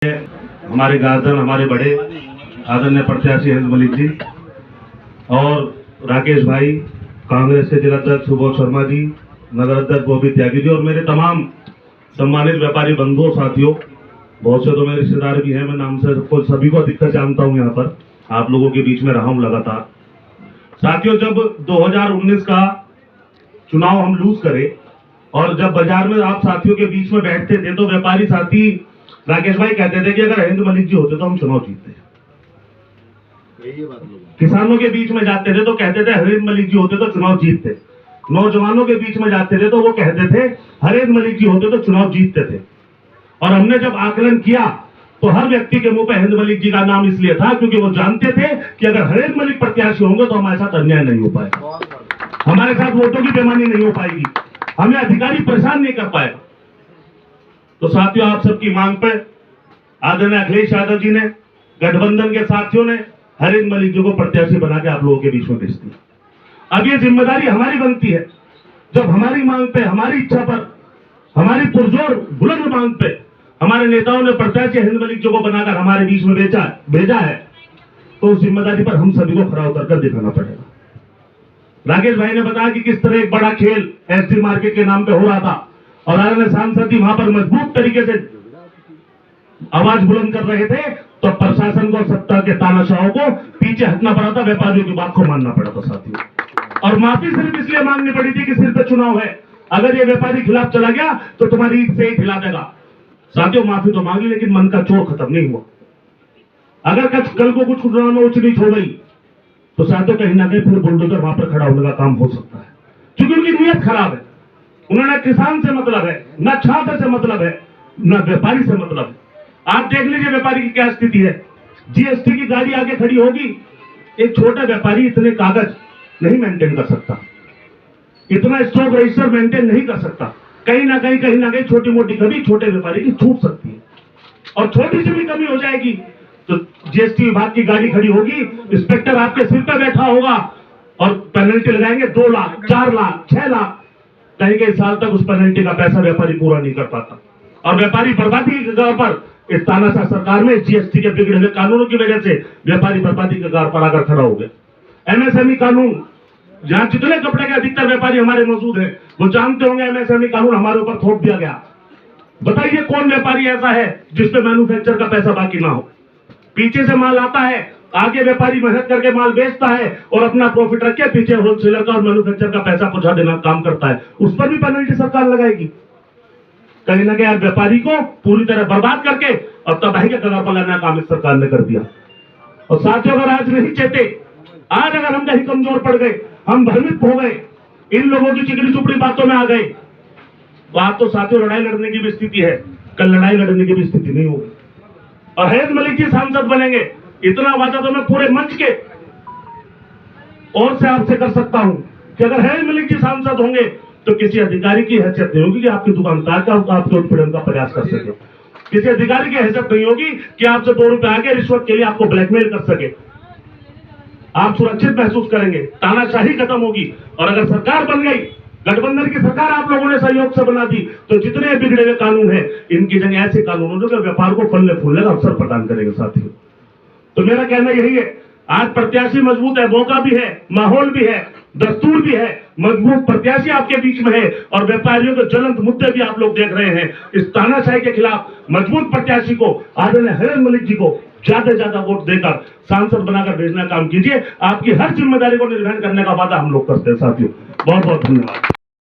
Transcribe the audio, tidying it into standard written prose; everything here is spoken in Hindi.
हमारे गार्जियन, हमारे बड़े आदरणीय प्रत्याशी हिंद मलिक जी और राकेश भाई, कांग्रेस के जिलाध्यक्ष सुबोध शर्मा जी, नगर अध्यक्ष गोभी त्यागी जी और मेरे तमाम सम्मानित व्यापारी बंधुओं साथियों, बहुत से तो मेरे रिश्तेदार भी हैं, मैं नाम से सबको सभी को अधिकतर जानता हूं। यहाँ पर आप लोगों के बीच में रहा हूं लगातार। साथियों, जब 2019 का चुनाव हम लूज करे और जब बाजार में आप साथियों के बीच में बैठते थे तो व्यापारी साथी राकेश भाई कहते थे कि अगर हिंद मलिक जी होते तो हम चुनाव जीतते। किसानों के बीच में जाते थे तो कहते थे हिंद मलिक जी होते तो चुनाव जीतते। नौजवानों के बीच में जाते थे तो वो कहते थे हिंद मलिक जी होते तो चुनाव जीतते थे। और हमने जब आकलन किया तो हर व्यक्ति के मुंह पे हिंद मलिक जी का नाम इसलिए था क्योंकि वो जानते थे कि अगर हिंद मलिक प्रत्याशी होंगे तो हमारे साथ अन्याय नहीं हो पाएगा, हमारे साथ वोटों की बेईमानी नहीं हो पाएगी, हमें अधिकारी परेशान नहीं कर पाएगा। तो साथियों, आप सबकी मांग पर आदरणीय अखिलेश यादव जी ने, गठबंधन के साथियों ने हिंद मलिक जी को प्रत्याशी बना के आप लोगों के बीच में भेज दिया। अब ये जिम्मेदारी हमारी बनती है, जब हमारी मांग पे, हमारी इच्छा पर, हमारी पुरजोर बुलंद मांग पे हमारे नेताओं ने प्रत्याशी हिंद मलिक जी को बनाकर हमारे बीच में भेजा है, तो उस जिम्मेदारी पर हम सभी को खरा उतर कर दिखाना पड़ेगा। राकेश भाई ने बताया कि किस तरह एक बड़ा खेल एसटी मार्केट के नाम पे हो रहा था और आदरणीय सांसद जी वहां पर मजबूत तरीके से आवाज बुलंद कर रहे थे, तो प्रशासन को, सत्ता के तानाशाहों को पीछे हटना पड़ा था, व्यापारियों की बात को मानना पड़ा था साथियों। और माफी सिर्फ इसलिए मांगनी पड़ी थी कि सिर्फ चुनाव है, अगर ये व्यापारी खिलाफ चला गया तो तुम्हारी ईद से ही खिला देगा। साथियों, माफी तो मांगी लेकिन मन का चोर खत्म नहीं हुआ। अगर कल को कुछ चुनाव में उच्च नीच हो गई तो साथियों कहीं ना कहीं फिर बुलडोजर वहां पर खड़ा होने का काम हो सकता है, क्योंकि उनकी नीयत खराब है। उन्होंने किसान से मतलब है, न छात्र से मतलब है, न व्यापारी से मतलब है। आप देख लीजिए व्यापारी की क्या स्थिति है। जीएसटी की गाड़ी आगे खड़ी होगी, एक छोटा व्यापारी इतने कागज नहीं मेंटेन कर सकता, इतना स्टॉक रजिस्टर मेंटेन नहीं कर सकता। कहीं ना कहीं छोटी मोटी कमी छोटे व्यापारी की छूट सकती है, और छोटी सी भी कमी हो जाएगी तो जीएसटी विभाग की गाड़ी खड़ी होगी, इंस्पेक्टर आपके सिर पर बैठा होगा और पेनल्टी लगाएंगे 2 लाख, 4 लाख, 6 लाख, कई साल तक उस पेनल्टी का पैसा व्यापारी पूरा नहीं कर पाता। और व्यापारी बर्बादी के कगार पर, इस तानाशाह सरकार में जीएसटी के बिगड़े हुए कानूनों की वजह से व्यापारी बर्बादी के कगार पर आकर खड़ा हो गया। एमएसएमई कानून, जहां जितने कपड़े के अधिकतर व्यापारी हमारे मौजूद हैं वो जानते होंगे, एमएसएमई कानून हमारे ऊपर थोप दिया गया। बताइए कौन व्यापारी ऐसा है जिसपे मैन्युफैक्चर का पैसा बाकी ना हो? पीछे से माल आता है, आगे व्यापारी मेहनत करके माल बेचता है और अपना प्रॉफिट रख के पीछे होलसेलर का और मैन्युफैक्चर का पैसा पहुंचा देना काम करता है, उस पर भी पेनल्टी सरकार लगाएगी। कहीं ना कहीं व्यापारी को पूरी तरह बर्बाद करके और तबाही के कगार पर लाना काम इस सरकार ने कर दिया। और साथियों, अगर आज नहीं चाहते, आज अगर हम कहीं कमजोर पड़ गए, हम भ्रमित हो गए, इन लोगों की चिकनी चुपड़ी बातों में आ गए, तो आज तो साथियों लड़ाई लड़ने की भी स्थिति है, कल लड़ाई लड़ने की भी स्थिति नहीं होगी। और हिंद मलिक जी सांसद बनेंगे, इतना वादा तो मैं पूरे मंच के और से आपसे कर सकता हूं कि अगर हिंद मलिक जी सांसद होंगे तो किसी अधिकारी की हैसियत नहीं होगी कि आपकी दुकानदार का आपके उत्पीड़न का प्रयास कर सके, किसी अधिकारी की हैसियत नहीं होगी कि आपसे 2 रुपए आगे रिश्वत के लिए आपको ब्लैकमेल कर सके। आप सुरक्षित महसूस करेंगे, तानाशाही खत्म होगी। और अगर सरकार बन गई, गठबंधन की सरकार आप लोगों ने सहयोग से बना दी, तो जितने बिगड़े हुए कानून हैं इनकी जगह ऐसे कानून होंगे जो व्यापार को फलने फूलने का अवसर प्रदान करेंगे। साथियों, तो मेरा कहना यही है, आज प्रत्याशी मजबूत है, मौका भी है, माहौल भी है, दस्तूर भी है, मजबूत प्रत्याशी आपके बीच में है और व्यापारियों के ज्वलंत मुद्दे भी आप लोग देख रहे हैं। इस तानाशाही के खिलाफ मजबूत प्रत्याशी को, आदरणीय हिंद मलिक जी को ज्यादा से ज्यादा वोट देकर सांसद बनाकर भेजना काम कीजिए। आपकी हर जिम्मेदारी को निर्वहन करने का वादा हम लोग करते हैं। साथियों, बहुत बहुत धन्यवाद।